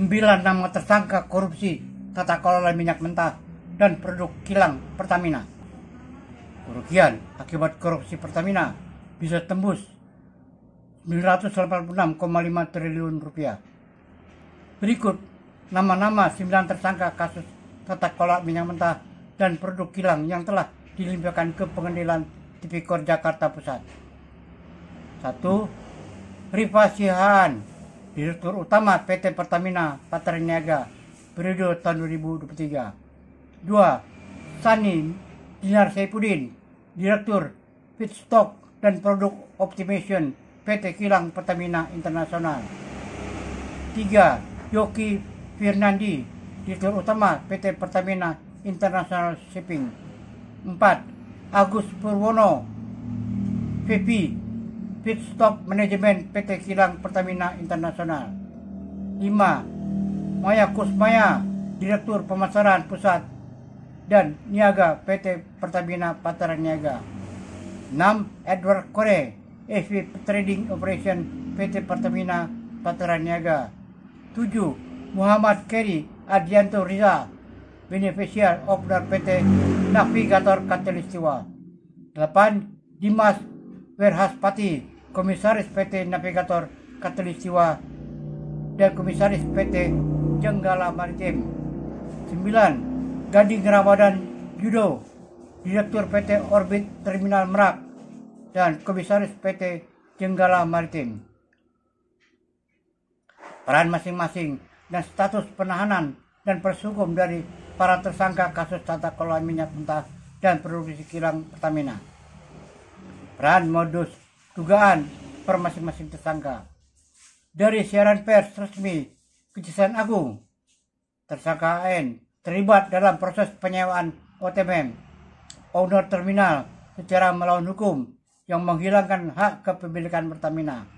9 nama tersangka korupsi tata kelola minyak mentah dan produk kilang Pertamina. Kerugian akibat korupsi Pertamina bisa tembus 986,5 triliun rupiah. Berikut nama-nama 9 tersangka kasus tata kelola minyak mentah dan produk kilang yang telah dilimpahkan ke Pengadilan Tipikor Jakarta Pusat. 1. Rifa Sihaan, Direktur Utama PT Pertamina Patraniaga periode tahun 2023. 2. Sani Dinar Saifuddin, Direktur Feedstock dan Produk Optimization PT Kilang Pertamina Internasional. 3. Yogi Firnandi, Direktur Utama PT Pertamina International Shipping. 4. Agus Purwono, VP Feedstock Manajemen PT Kilang Pertamina Internasional. 5. Maya Kusmaya, Direktur Pemasaran Pusat dan Niaga PT Pertamina Patraniaga. 6. Edward Kore, EVP Trading Operation PT Pertamina Patraniaga. 7. Muhammad Keri Adianto Riza, Beneficial Owner PT Navigator Katulistiwa. 8. Dimas Werhaspati, Komisaris PT Navigator Katulistiwa dan Komisaris PT Jenggala Maritim. 9. Gading Ramadan Judo, Direktur PT Orbit Terminal Merak dan Komisaris PT Jenggala Maritim. Peran masing-masing dan status penahanan dan proses hukum dari para tersangka kasus tata kelola minyak mentah dan produksi kilang Pertamina. Peran, modus, dugaan per masing-masing tersangka. Dari siaran pers resmi Kejaksaan Agung, tersangka AN terlibat dalam proses penyewaan OTM, owner terminal, secara melawan hukum yang menghilangkan hak kepemilikan Pertamina.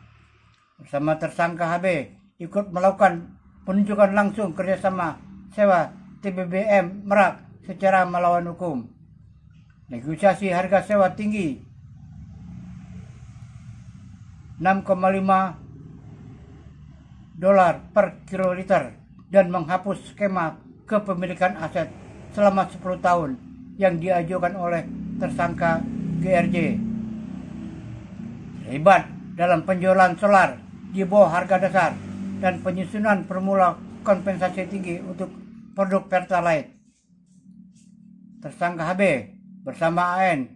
Bersama tersangka HB ikut melakukan penunjukan langsung kerjasama sewa TBBM Merak secara melawan hukum. Negosiasi harga sewa tinggi 6,5 dolar per kiloliter dan menghapus skema kepemilikan aset selama 10 tahun yang diajukan oleh tersangka GRJ. Terlibat dalam penjualan solar di bawah harga dasar dan penyusunan formula kompensasi tinggi untuk produk Pertalite. Tersangka HB bersama AN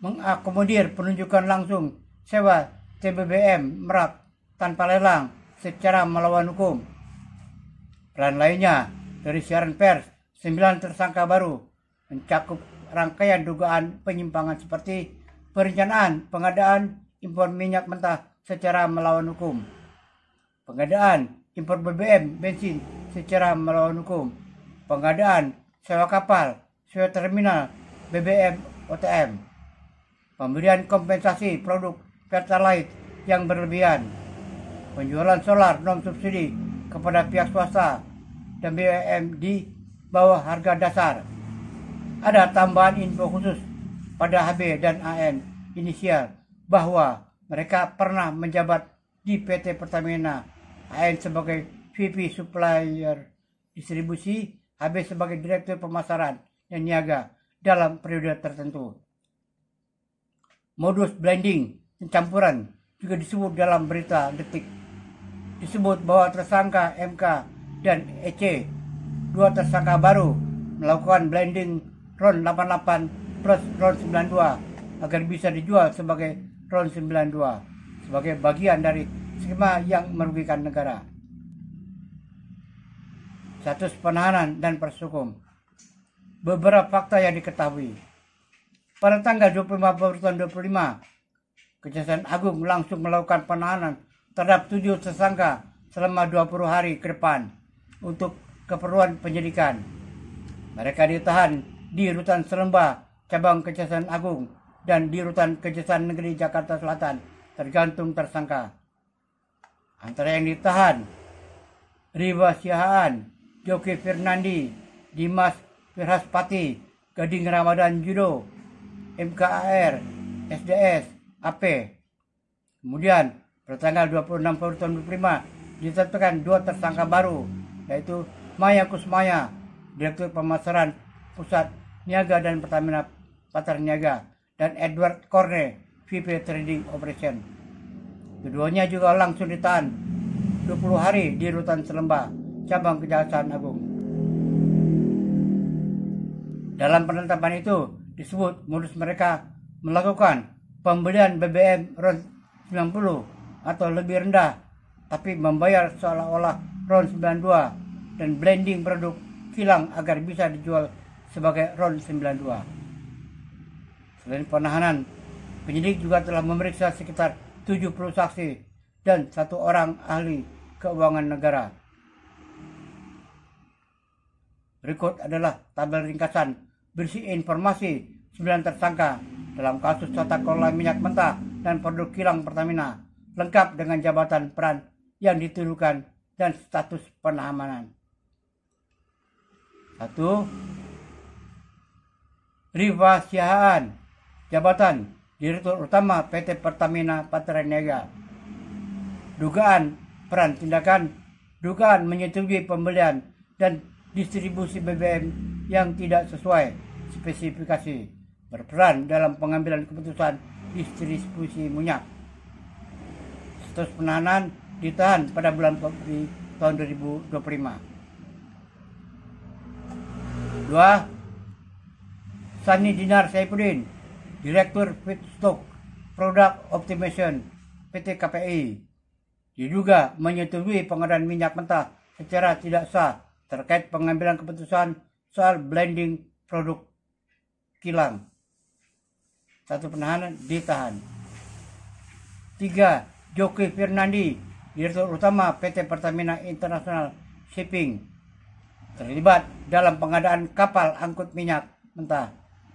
mengakomodir penunjukan langsung sewa TBBM Merak tanpa lelang secara melawan hukum. Peran lainnya dari siaran pers 9 tersangka baru mencakup rangkaian dugaan penyimpangan seperti perencanaan pengadaan impor minyak mentah secara melawan hukum, pengadaan impor BBM bensin secara melawan hukum, pengadaan sewa kapal, sewa terminal BBM OTM, pemberian kompensasi produk Pertalite yang berlebihan, penjualan solar non subsidi kepada pihak swasta dan BBM di bawah harga dasar. Ada tambahan info khusus pada HB dan AN inisial bahwa mereka pernah menjabat di PT Pertamina, AN sebagai VP Supplier Distribusi, HB sebagai Direktur Pemasaran dan Niaga dalam periode tertentu. Modus blending, pencampuran, juga disebut dalam berita Detik. Disebut bahwa tersangka MK dan EC, 2 tersangka baru, melakukan blending RON 88 plus RON 92 agar bisa dijual sebagai RON 92 sebagai bagian dari skema yang merugikan negara. Status penahanan dan proses hukum. Beberapa fakta yang diketahui. Pada tanggal 25 Februari tahun 2025, Kejaksaan Agung langsung melakukan penahanan terhadap 7 tersangka selama 20 hari ke depan untuk keperluan penyidikan. Mereka ditahan di Rutan Seremba, Cabang Kejaksaan Agung, dan di Rutan Kejaksaan Negeri Jakarta Selatan, tergantung tersangka. Antara yang ditahan, Rifa Sihaan, Yogi Firnandi, Dimas Werhaspati, Gading Ramadan Judo, MKAR, SDS, AP. Kemudian pada tanggal 26 Februari tahun 2025 ditetapkan 2 tersangka baru, yaitu Maya Kusmaya, Direktur Pemasaran Pusat Niaga dan Pertamina Patraniaga, dan Edward Korne, VP Trading Operation. Keduanya juga langsung ditahan 20 hari di Rutan Selembah, Cabang Kejaksaan Agung. Dalam penetapan itu disebut modus mereka melakukan pembelian BBM RON 90 atau lebih rendah, tapi membayar seolah-olah RON 92 dan blending produk kilang agar bisa dijual sebagai RON 92. Selain penahanan, penyidik juga telah memeriksa sekitar 70 saksi dan 1 orang ahli keuangan negara. Berikut adalah tabel ringkasan berisi informasi 9 tersangka dalam kasus tata kelola minyak mentah dan produk kilang Pertamina, lengkap dengan jabatan peran yang dituduhkan dan status penahanan. 1. Rifasihaan jabatan Direktur Utama PT Pertamina Patraniaga. Dugaan peran tindakan, dugaan menyetujui pembelian dan distribusi BBM yang tidak sesuai spesifikasi, berperan dalam pengambilan keputusan distribusi minyak. Status penahanan, ditahan pada bulan Februari tahun 2025. 2. Sani Dinar Saifuddin, Direktur Feedstock Product Optimization PT KPI, diduga menyetujui pengadaan minyak mentah secara tidak sah terkait pengambilan keputusan soal blending produk kilang. 1 penahanan, ditahan. 3. Joki Fernandi, Direktur Utama PT Pertamina International Shipping, terlibat dalam pengadaan kapal angkut minyak mentah,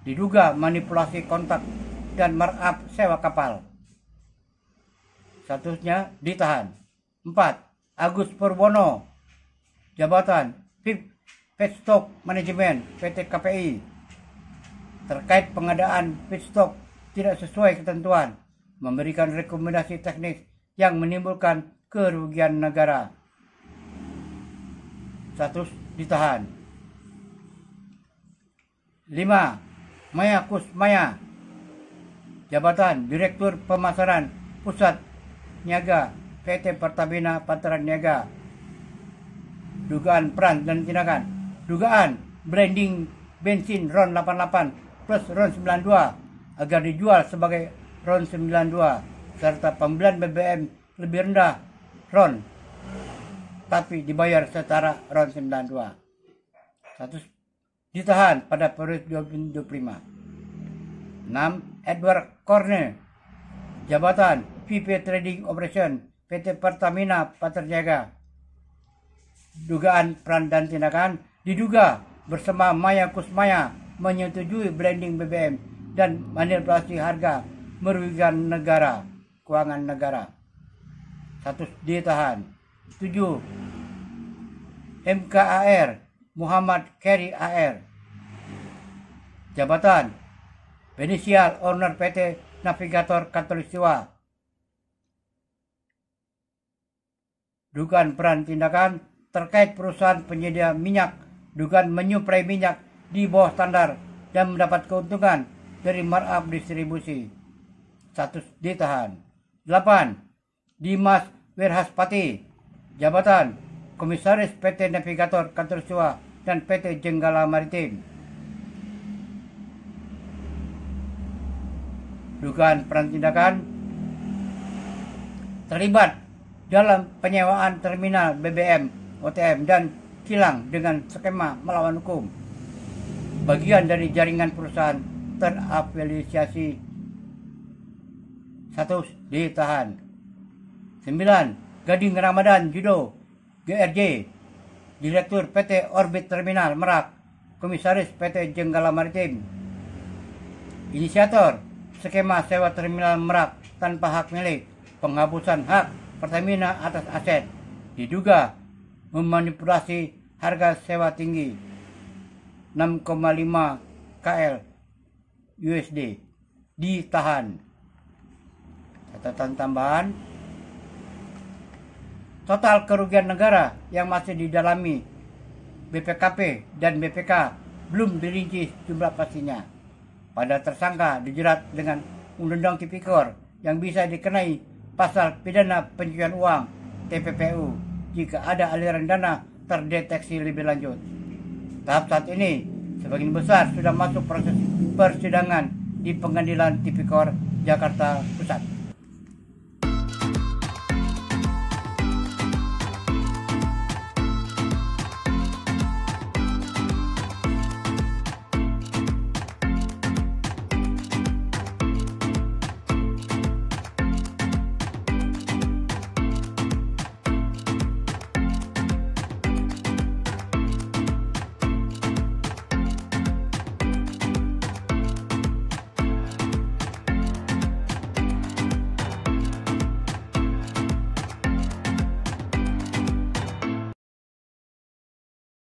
diduga manipulasi kontak dan markup sewa kapal. Statusnya ditahan. 4. Agus Purwono, jabatan Feedstock Manajemen PT KPI, terkait pengadaan feedstock tidak sesuai ketentuan, memberikan rekomendasi teknis yang menimbulkan kerugian negara. Status ditahan. 5. Maya Kusmaya, jabatan Direktur Pemasaran Pusat Niaga PT Pertamina Patraniaga, dugaan peran dan tindakan, dugaan blending bensin RON 88 plus RON 92 agar dijual sebagai RON 92, serta pembelian BBM lebih rendah RON tapi dibayar secara RON 92. Status ditahan pada periode 2025. 6. Edward Korne, jabatan VP Trading Operation PT Pertamina Patraniaga, dugaan peran dan tindakan, diduga bersama Maya Kusmaya menyetujui blending BBM dan manipulasi harga merugikan negara, keuangan negara. Status ditahan. 7. MKAR Muhammad Keri AR, jabatan Beneficial Owner PT Navigator Katulistiwa, dugaan peran tindakan terkait perusahaan penyedia minyak, dugaan menyuplai minyak di bawah standar dan mendapat keuntungan dari markup distribusi. Status ditahan. 8. Dimas Wirhaspati, jabatan Komisaris PT Navigator Katulistiwa dan PT Jenggala Maritim, dugaan peran tindakan terlibat dalam penyewaan terminal BBM, OTM, dan kilang dengan skema melawan hukum, bagian dari jaringan perusahaan terafiliasi. Status ditahan. 9. Gading Ramadan Judo, GRJ, Direktur PT Orbit Terminal Merak, Komisaris PT Jenggala Maritim, inisiator skema sewa terminal Merak tanpa hak milik, penghapusan hak Pertamina atas aset, diduga memanipulasi harga sewa tinggi 6,5 KL USD, ditahan. Catatan tambahan, Total kerugian negara yang masih didalami BPKP dan BPK belum dirinci jumlah pastinya. Pada tersangka dijerat dengan Undang-Undang Tipikor yang bisa dikenai pasal pidana pencucian uang TPPU jika ada aliran dana terdeteksi lebih lanjut. Tahap saat ini sebagian besar sudah masuk proses persidangan di Pengadilan Tipikor Jakarta Pusat.